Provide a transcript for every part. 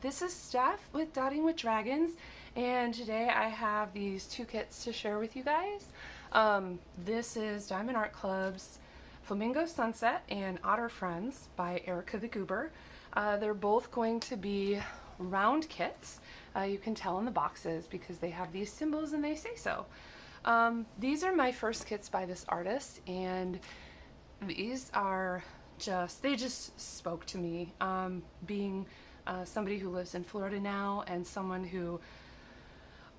This is Steph with Dotting with Dragons, and today I have these two kits to share with you guys. This is Diamond Art Club's Flamingo Sunset and Otter Friends by Erica the Goober. They're both going to be round kits. You can tell in the boxes because they have these symbols and they say so. These are my first kits by this artist, and these are they just spoke to me, being somebody who lives in Florida now and someone who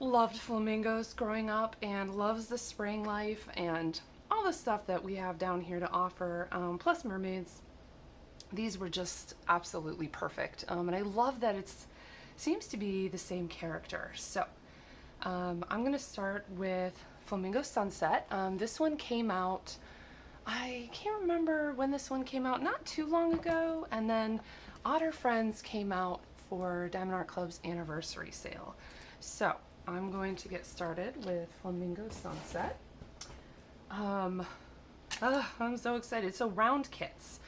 loved flamingos growing up and loves the spraying life and all the stuff that we have down here to offer, plus mermaids. These were just absolutely perfect, and I love that it seems to be the same character. So I'm going to start with Flamingo Sunset. This one came out, I can't remember when this one came out, not too long ago, and then Otter Friends came out for Diamond Art Club's anniversary sale. So I'm going to get started with Flamingo Sunset. I'm so excited. So round kits.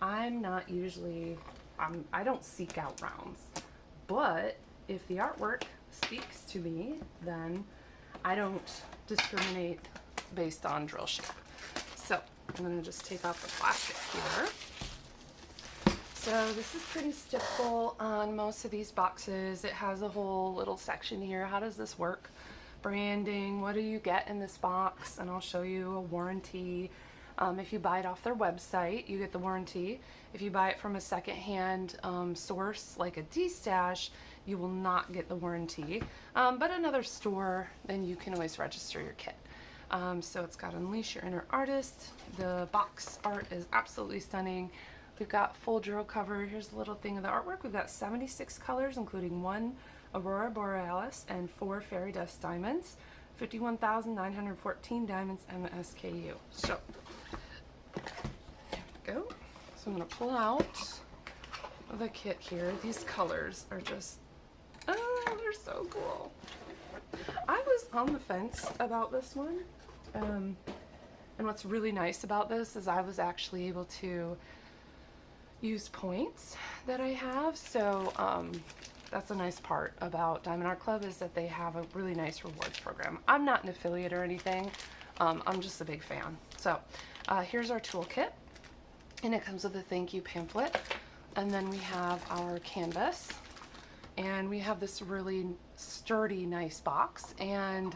I'm not usually, I don't seek out rounds, but if the artwork speaks to me, then I don't discriminate based on drill shape. So I'm going to just take off the plastic here. So this is pretty typical on most of these boxes. It has a whole little section here. How does this work? Branding, what do you get in this box? And I'll show you a warranty. If you buy it off their website, you get the warranty. If you buy it from a secondhand source like a D-Stash, you will not get the warranty. But another store, then you can always register your kit. So it's got Unleash Your Inner Artist. The box art is absolutely stunning. We've got full drill cover. Here's a little thing of the artwork. We've got 76 colors, including 1 Aurora Borealis and 4 Fairy Dust Diamonds. 51,914 diamonds and the SKU. So, there we go. So I'm going to pull out the kit here. These colors are just, oh, they're so cool. I was on the fence about this one. And what's really nice about this is I was actually able to use points that I have. So that's a nice part about Diamond Art Club, is that they have a really nice rewards program. I'm not an affiliate or anything. I'm just a big fan. So here's our toolkit, and it comes with a thank you pamphlet. And then we have our canvas, and we have this really sturdy, nice box, and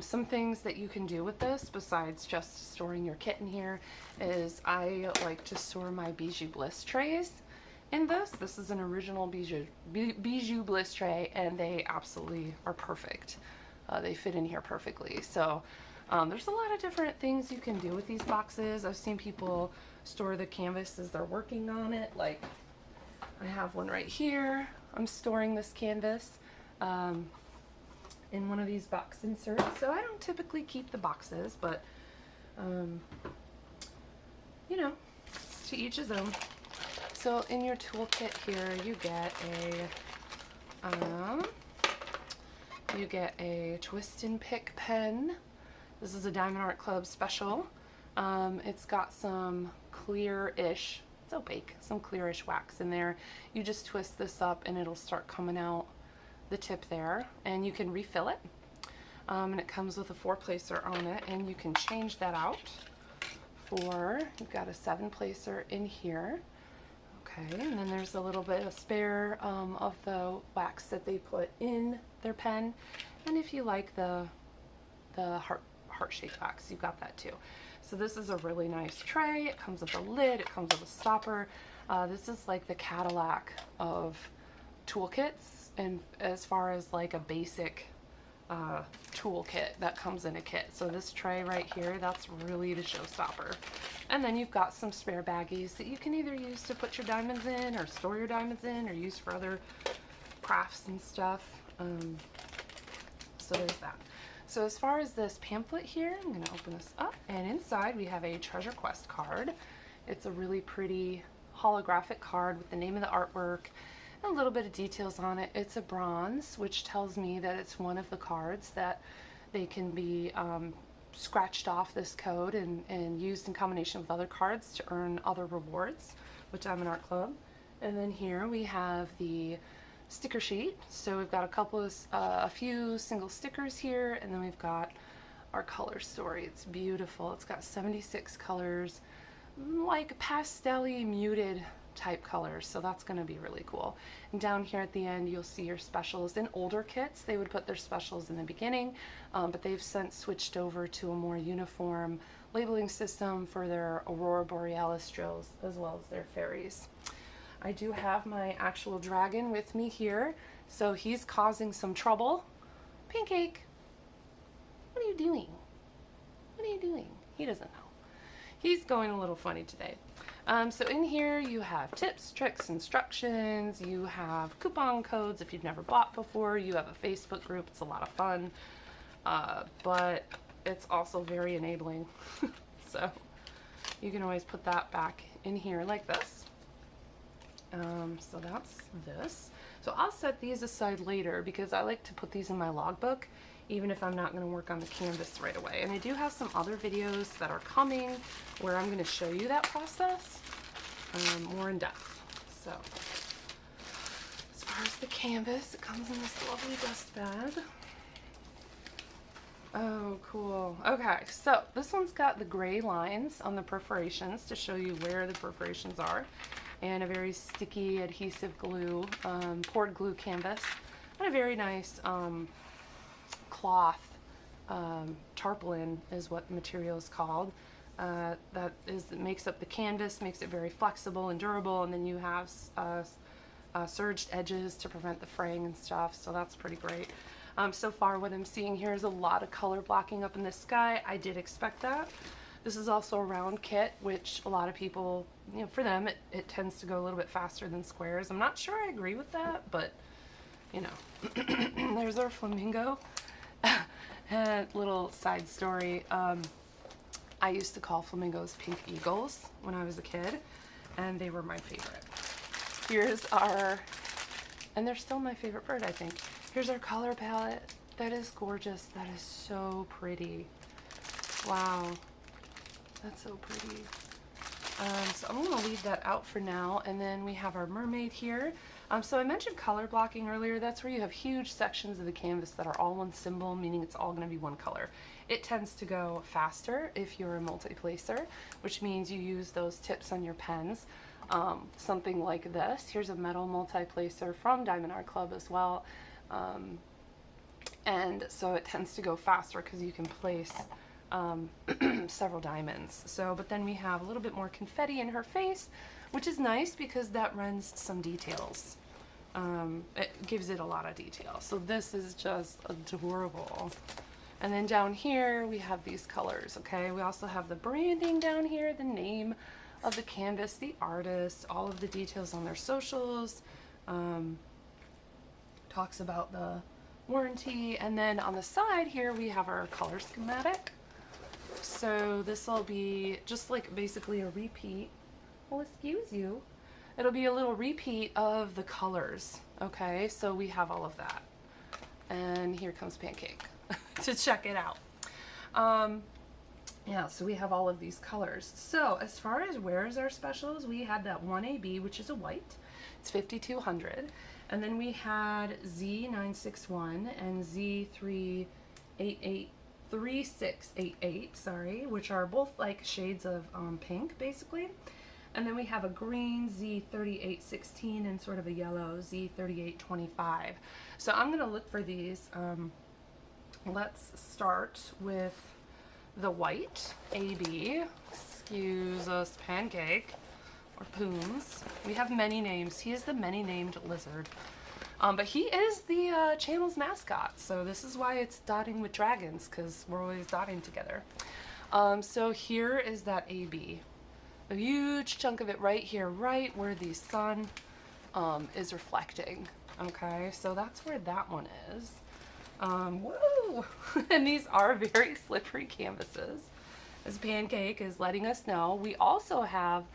some things that you can do with this besides just storing your kit in here is I like to store my Bijou Bliss trays in this. This is an original Bijou Bliss tray, and they absolutely are perfect. They fit in here perfectly. So there's a lot of different things you can do with these boxes. I've seen people store the canvas as they're working on it. Like I have one right here. I'm storing this canvas in one of these box inserts. So I don't typically keep the boxes, but you know, to each his own. So in your toolkit here, you get a twist and pick pen. This is a Diamond Art Club special. It's got some clear-ish, it's opaque, some clearish wax in there. You just twist this up and it'll start coming out the tip there, and you can refill it. And it comes with a 4-placer on it, and you can change that out for, you've got a 7-placer in here. Okay, and then there's a little bit of spare of the wax that they put in their pen. And if you like the heart-shaped wax, you've got that too. So this is a really nice tray. It comes with a lid, it comes with a stopper. This is like the Cadillac of toolkits, and as far as like a basic toolkit that comes in a kit. So this tray right here, that's really the showstopper. And then you've got some spare baggies that you can either use to put your diamonds in, or store your diamonds in, or use for other crafts and stuff. So there's that. So as far as this pamphlet here, I'm going to open this up, and inside we have a Treasure Quest card. It's a really pretty holographic card with the name of the artwork and a little bit of details on it. It's a bronze, which tells me that it's one of the cards that they can be scratched off this code and used in combination with other cards to earn other rewards with Diamond Art Club. And then here we have the sticker sheet. So we've got a few single stickers here, and then we've got our color story. It's beautiful. It's got 76 colors, like pastel-y muted type colors, so that's going to be really cool. And down here at the end you'll see your specials. In older kits they would put their specials in the beginning, but they've since switched over to a more uniform labeling system for their Aurora Borealis drills as well as their fairies. I do have my actual dragon with me here, so he's causing some trouble. Pancake, what are you doing? What are you doing? He doesn't know. He's going a little funny today. So in here you have tips, tricks, instructions, you have coupon codes if you've never bought before, you have a Facebook group, it's a lot of fun, but it's also very enabling. So you can always put that back in here like this. So that's this. So I'll set these aside later because I like to put these in my logbook even if I'm not going to work on the canvas right away. And I do have some other videos that are coming where I'm going to show you that process more in depth. So as far as the canvas, it comes in this lovely dust bag. Oh, cool. Okay, so this one's got the gray lines on the perforations to show you where the perforations are, and a very sticky adhesive glue, poured glue canvas, and a very nice cloth, tarpaulin is what the material is called. Makes up the canvas, makes it very flexible and durable, and then you have serged edges to prevent the fraying and stuff, so that's pretty great. So far what I'm seeing here is a lot of color blocking up in the sky. I did expect that. This is also a round kit, which a lot of people, you know, for them it tends to go a little bit faster than squares. I'm not sure I agree with that, but you know. There's our flamingo. Little side story. I used to call flamingos pink eagles when I was a kid, and they were my favorite. Here's our, and they're still my favorite bird, I think. Here's our color palette. That is gorgeous. That is so pretty. Wow. That's so pretty. So I'm going to leave that out for now, and then we have our mermaid here. So I mentioned color blocking earlier. That's where you have huge sections of the canvas that are all one symbol, meaning it's all going to be one color. It tends to go faster if you're a multi-placer, which means you use those tips on your pens. Something like this. Here's a metal multi-placer from Diamond Art Club as well. And so it tends to go faster because you can place several diamonds. So, but then we have a little bit more confetti in her face, which is nice because that lends some details. It gives it a lot of detail. So this is just adorable. And then down here we have these colors, okay? We also have the branding down here, the name of the canvas, the artist, all of the details on their socials, talks about the warranty, and then on the side here we have our color schematic. So this will be just like basically a repeat. Well, excuse you. It'll be a little repeat of the colors, okay? So we have all of that. And here comes Pancake to check it out. Yeah, so we have all of these colors. So as far as where is our specials, we had that 1AB, which is a white. It's 5,200. And then we had Z961 and Z3688, sorry, which are both like shades of pink, basically. And then we have a green Z3816 and sort of a yellow Z3825. So I'm gonna look for these. Let's start with the white AB. Excuse us, Pancake, or Pooms. We have many names. He is the many-named lizard. But he is the channel's mascot, so this is why it's dotting with dragons, because we're always dotting together. So here is that AB. A huge chunk of it right here, right where the sun is reflecting. Okay, so that's where that one is. Woo! And these are very slippery canvases, as Pancake is letting us know. We also have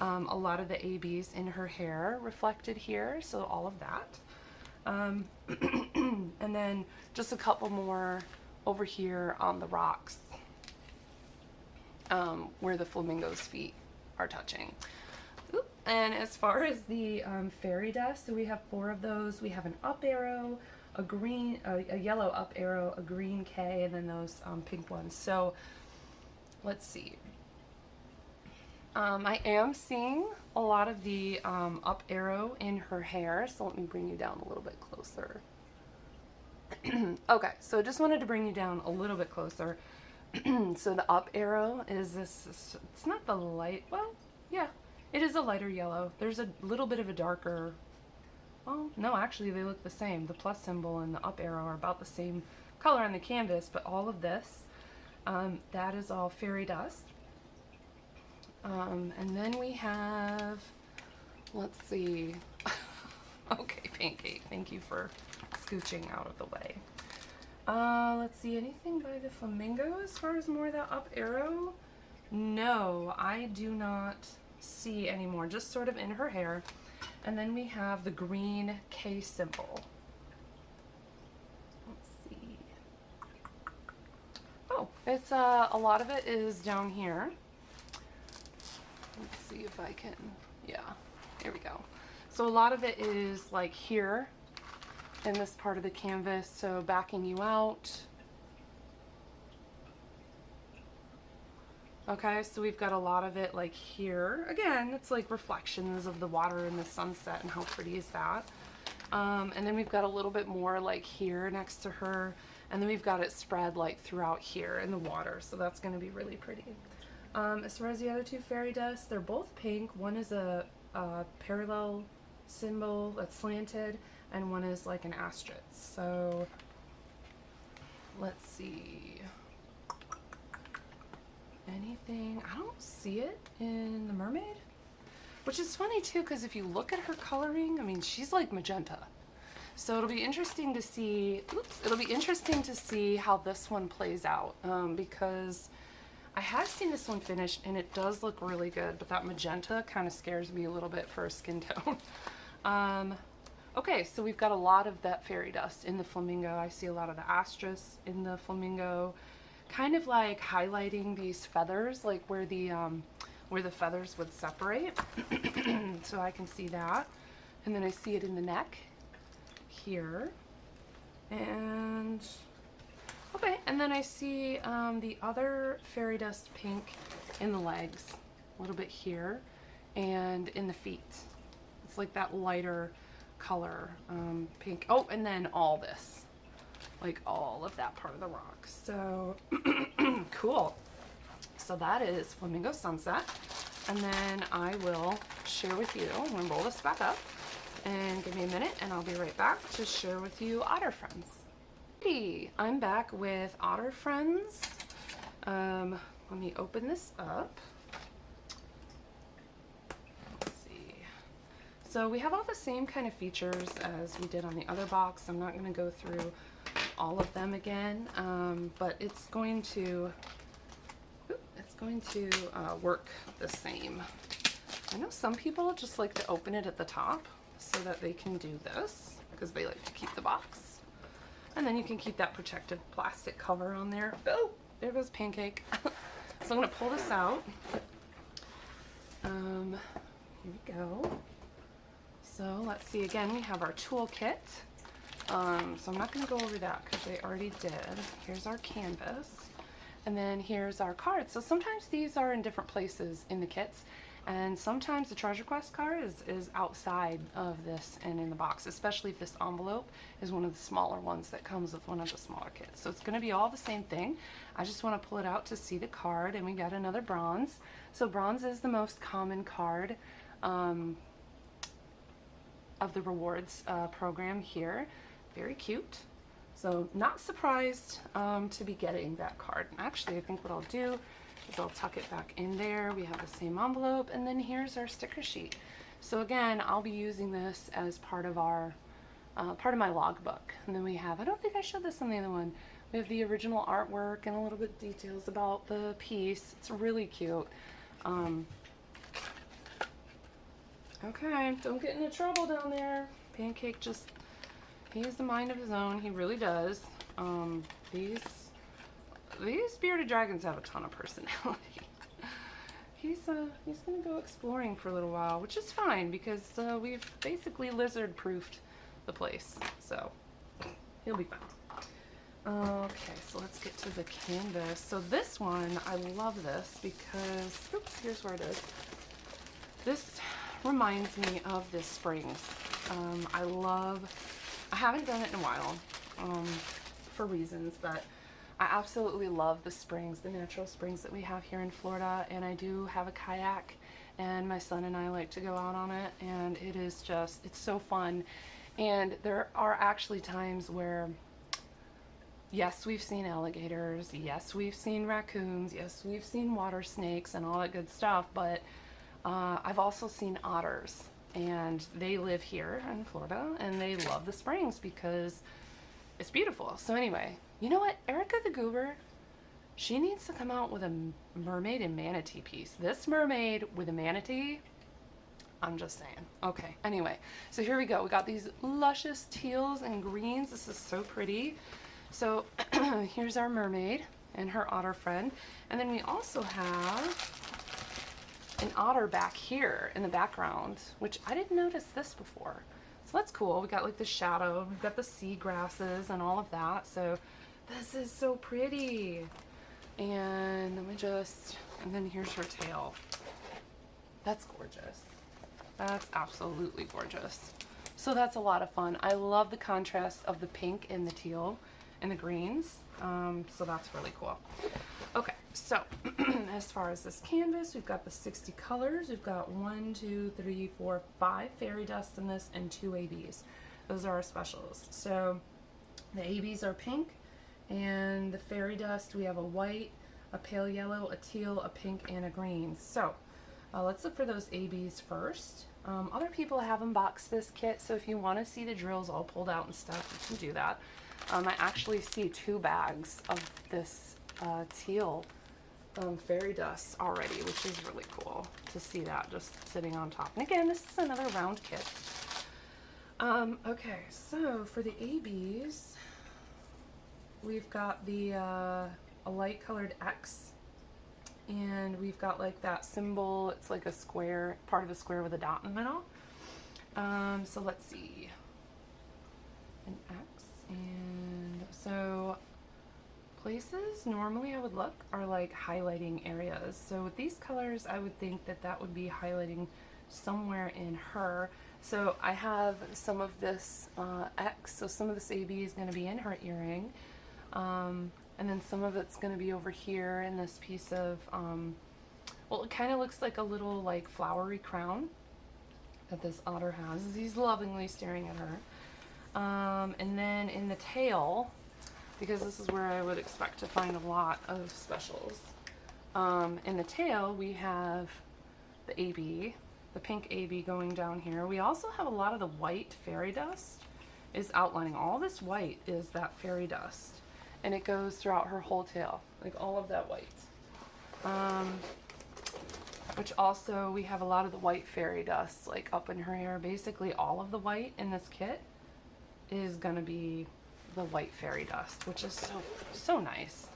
a lot of the ABs in her hair reflected here, so all of that. And then just a couple more over here on the rocks where the flamingo's feet are touching. Oop, And as far as the fairy dust, so we have 4 of those. We have an up arrow, a green, a yellow up arrow, a green K, and then those pink ones. So let's see. I am seeing a lot of the up arrow in her hair, so let me bring you down a little bit closer. Okay, so I just wanted to bring you down a little bit closer. So the up arrow is this, it's not the light, well, yeah, it is a lighter yellow. There's a little bit of a darker, well, no, actually they look the same. The plus symbol and the up arrow are about the same color on the canvas, but all of this, that is all fairy dust. And then we have, let's see, okay, Pancake, thank you for scooching out of the way. Let's see, anything by the Flamingo as far as more of that up arrow? No, I do not see anymore, just sort of in her hair. And then we have the green K symbol. Let's see. Oh, it's a lot of it is down here. Let's see if I can, yeah, here we go. So a lot of it is like here in this part of the canvas, so backing you out. Okay, so we've got a lot of it like here. Again, it's like reflections of the water and the sunset, and how pretty is that? And then we've got a little bit more like here next to her, and then we've got it spread like throughout here in the water, so that's going to be really pretty. As far as the other 2 fairy dust, they're both pink. One is a parallel symbol that's slanted, and one is like an asterisk. So let's see. Anything? I don't see it in the mermaid, which is funny too, because if you look at her coloring, I mean, she's like magenta. So it'll be interesting to see, oops, it'll be interesting to see how this one plays out, because I have seen this one finished and it does look really good, but that magenta kind of scares me a little bit for a skin tone. Okay, so we've got a lot of that fairy dust in the Flamingo. I see a lot of the asterisk in the Flamingo, kind of like highlighting these feathers, like where the feathers would separate. So I can see that. And then I see it in the neck here. And okay, and then I see the other fairy dust pink in the legs, a little bit here, and in the feet. It's like that lighter color pink. Oh, and then all this, like all of that part of the rock. So cool. So that is Flamingo Sunset, and then I will share with you, I'm gonna roll this back up and give me a minute and I'll be right back to share with you Otter Friends. Hey, I'm back with Otter Friends. Let me open this up. So we have all the same kind of features as we did on the other box. I'm not going to go through all of them again, but it's going to work the same. I know some people just like to open it at the top so that they can do this, because they like to keep the box. And then you can keep that protective plastic cover on there. Oh, there goes Pancake. So I'm going to pull this out. Here we go. So let's see, again, we have our toolkit. So I'm not going to go over that because I already did. Here's our canvas. And then here's our cards. So sometimes these are in different places in the kits. And sometimes the Treasure Quest card is outside of this and in the box, especially if this envelope is one of the smaller ones that comes with one of the smaller kits. So it's going to be all the same thing. I just want to pull it out to see the card, and we got another bronze. So bronze is the most common card of the rewards program here. Very cute. So not surprised to be getting that card. Actually, I think what I'll do is I'll tuck it back in there. We have the same envelope, and then here's our sticker sheet. So again, I'll be using this as part of our part of my logbook. And then we have, I don't think I showed this on the other one, we have the original artwork and a little bit of details about the piece. It's really cute. Okay, don't get into trouble down there. Pancake just, he has the mind of his own. He really does. These bearded dragons have a ton of personality. He's he's gonna go exploring for a little while, which is fine because we've basically lizard-proofed the place, so he'll be fine. Okay, so let's get to the canvas. So this one, I love this because, oops, here's where it is. This reminds me of the springs. I haven't done it in a while for reasons, but I absolutely love the springs, the natural springs that we have here in Florida, and I do have a kayak, and my son and I like to go out on it, and it is just, it's so fun. And there are actually times where, yes, we've seen alligators, yes, we've seen raccoons, yes, we've seen water snakes and all that good stuff, but I've also seen otters, and they live here in Florida, and they love the springs because it's beautiful. So anyway, you know what? Erica the Goober, she needs to come out with a mermaid and manatee piece. This mermaid with a manatee, I'm just saying. Okay, anyway, so here we go. We got these luscious teals and greens. This is so pretty. So here's our mermaid and her otter friend. And then we also have an otter back here in the background, which I didn't notice this before. So that's cool. We got like the shadow, we've got the sea grasses and all of that. So this is so pretty. And and then here's her tail. That's gorgeous. That's absolutely gorgeous. So that's a lot of fun. I love the contrast of the pink and the teal and the greens. So that's really cool. Okay, so as far as this canvas, we've got the 60 colors. We've got 1, 2, 3, 4, 5 fairy dusts in this and 2 ABs. Those are our specials. So the ABs are pink, and the fairy dust, we have a white, a pale yellow, a teal, a pink, and a green. So let's look for those ABs first. Other people have unboxed this kit, so if you want to see the drills all pulled out and stuff, you can do that. I actually see 2 bags of this teal fairy dust already, which is really cool to see that just sitting on top. And again, this is another round kit. Okay, so for the ABs, we've got the a light colored X, and we've got like that symbol. It's like a square, part of a square with a dot in the middle. So let's see, an X, and so places normally I would look are like highlighting areas. So with these colors, I would think that that would be highlighting somewhere in her. So I have some of this X, so some of this AB is going to be in her earring, and then some of it's going to be over here in this piece of, well, it kind of looks like a little like flowery crown that this otter has. He's lovingly staring at her. And then in the tail, because this is where I would expect to find a lot of specials, in the tail we have the AB, the pink AB going down here. We also have a lot of the white fairy dust is outlining. All this white is that fairy dust, and it goes throughout her whole tail, like all of that white. Which also, we have a lot of the white fairy dust like up in her hair. Basically all of the white in this kit is gonna be the white fairy dust, which is so nice,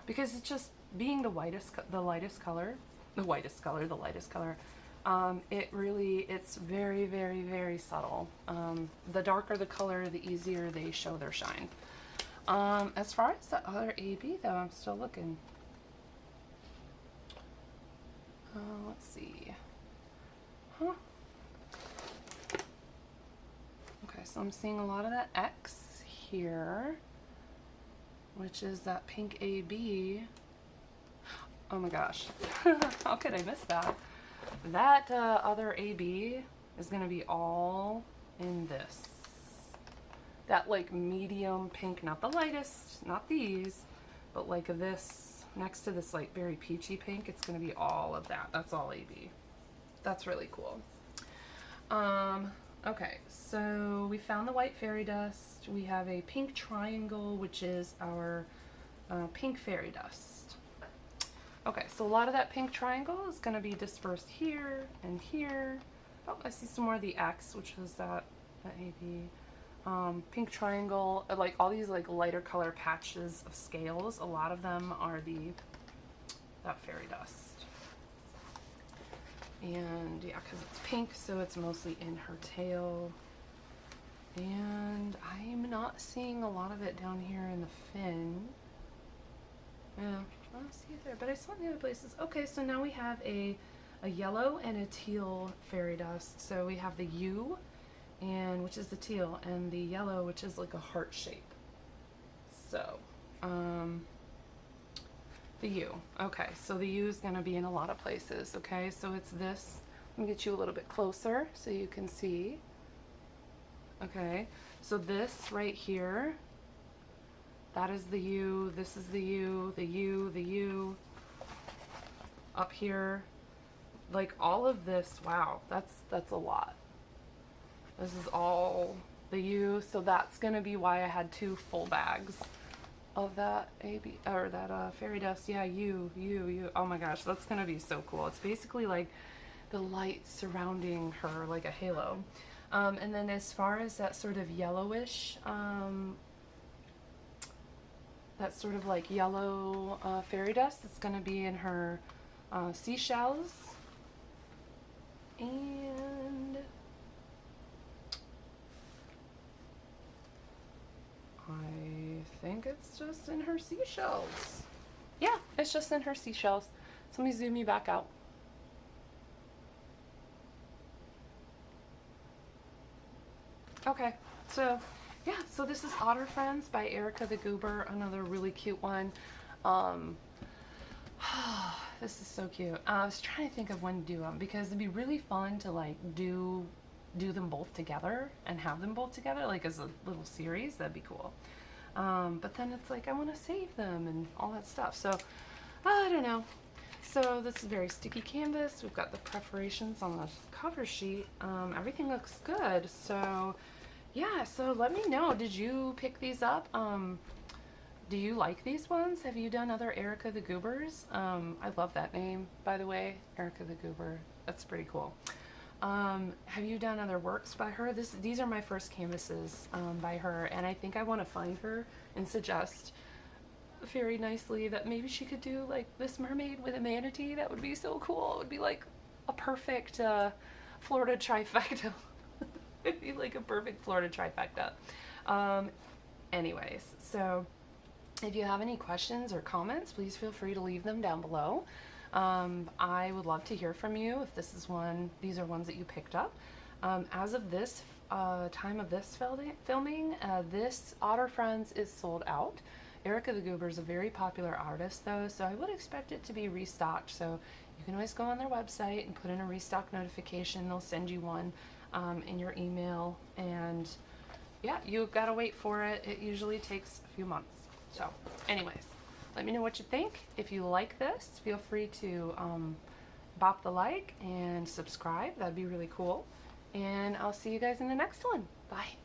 because it's just being the lightest color, it really, it's very, very, very subtle. The darker the color, the easier they show their shine. As far as the other AB though, I'm still looking. Let's see. Okay, so I'm seeing a lot of that X here, which is that pink AB. Oh my gosh, how could I miss that? That other AB is going to be all in this. That like medium pink, not the lightest, not these, but like this, next to this like very peachy pink, it's going to be all of that. That's all AB. That's really cool. Okay, so we found the white fairy dust. We have a pink triangle, which is our pink fairy dust. Okay, so a lot of that pink triangle is going to be dispersed here and here. Oh, I see some more of the X, which is that AB. Pink triangle, like all these like lighter color patches of scales, a lot of them are that fairy dust. And yeah, because it's pink, so it's mostly in her tail. And I'm not seeing a lot of it down here in the fin. Yeah, I don't see it there, but I saw it in the other places. Okay, so now we have a yellow and a teal fairy dust. So we have the U, and which is the teal, and the yellow, which is like a heart shape. So, the U. Okay, so the U is going to be in a lot of places. Okay, so it's this. Let me get you a little bit closer so you can see. Okay, so this right here, that is the U, this is the U, the U, the U. Up here, like all of this, wow, that's a lot. This is all the U, so that's gonna be why I had 2 full bags of that fairy dust. Yeah, U. Oh my gosh, that's gonna be so cool. It's basically like the light surrounding her like a halo. And then as far as that sort of yellowish, that sort of like yellow fairy dust, it's going to be in her seashells. And I think it's just in her seashells. Yeah, it's just in her seashells. So let me zoom you back out. Okay, so yeah, so this is Otter Friends by Erica the Goober, another really cute one. This is so cute. I was trying to think of when to do them because it'd be really fun to like do them both together and have them both together like as a little series. That'd be cool. But then it's like I want to save them and all that stuff. So I don't know. So this is very sticky canvas. We've got the preparations on the cover sheet. Everything looks good. So yeah, so let me know. Did you pick these up? Do you like these ones? Have you done other Erica the Goobers? I love that name, by the way, Erica the Goober. That's pretty cool. Have you done other works by her? These are my first canvases by her, and I think I want to find her and suggest very nicely that maybe she could do like this mermaid with a manatee. That would be so cool. It would be like a perfect Florida trifecta. It'd be like a perfect Florida trifecta. Anyways, so if you have any questions or comments, please feel free to leave them down below. I would love to hear from you if these are ones that you picked up. As of this time of this filming, this Otter Friends is sold out. Erica the Goober is a very popular artist though, so I would expect it to be restocked. So you can always go on their website and put in a restock notification. They'll send you one in your email, and yeah, you've got to wait for it. It usually takes a few months. So anyways, let me know what you think. If you like this, feel free to bop the like and subscribe. That'd be really cool. And I'll see you guys in the next one. Bye.